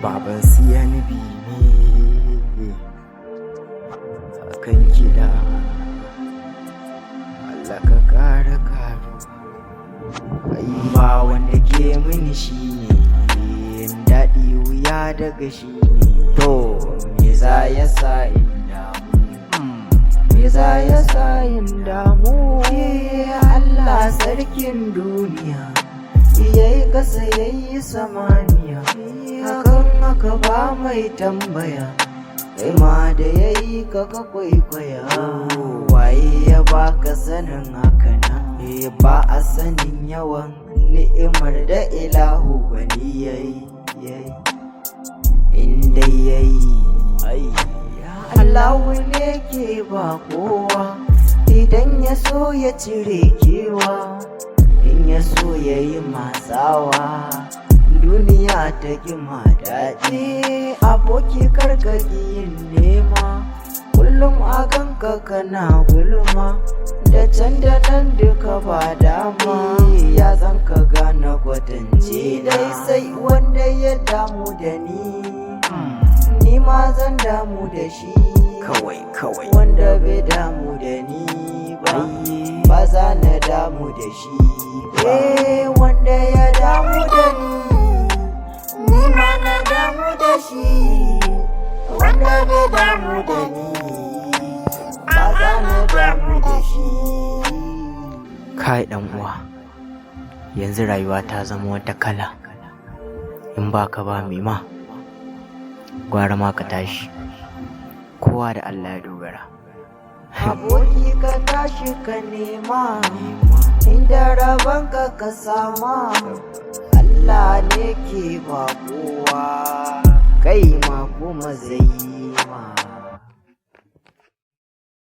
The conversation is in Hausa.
baban CNB ne a kan kiɗa. Allah ka ƙara karo, ba wanda ke mini shi ne daɗi wuya daga shi ne. To me za ya sa in damu, me za ya sa in damu? Allah sarkin duniya, yayi kasa yayi samaniya, hakan haka ba mai tambaya, kai ma da yayi ka kwaikwaya. Waye ya baka sanin haka nan? Ba a sanin yawan ni'imar da ilahu gwani yayi inda yayi. Allahu ne ke ba kowa, idan ya so ya cire kewa, in ya so ya yi matsawa, duniya ta gima daɗi. Aboki karkaki yin nema, kullum a kanka kana gulma, da can da nan duka ba dama. Ya zan ka gane kwatance dai sai wanda ya damu da ni ma zan damu da shi. Kawai wanda bai damu da ni ba za na damu da shi ba. Wanda ya damu da ni ma na damu da shi. Wanda bai damu da ni ba za na damu da shi. Kai dan uwa, yanzu rayuwa ta zama wata kala, in ba ka ba mai ma gwara ma ka tashi, kowa da Allah ya dogara. Aboki ka tashi ka nema, inda rabon ka sama, Allah ne ke ba kowa, kai ma kuma zai yi ma.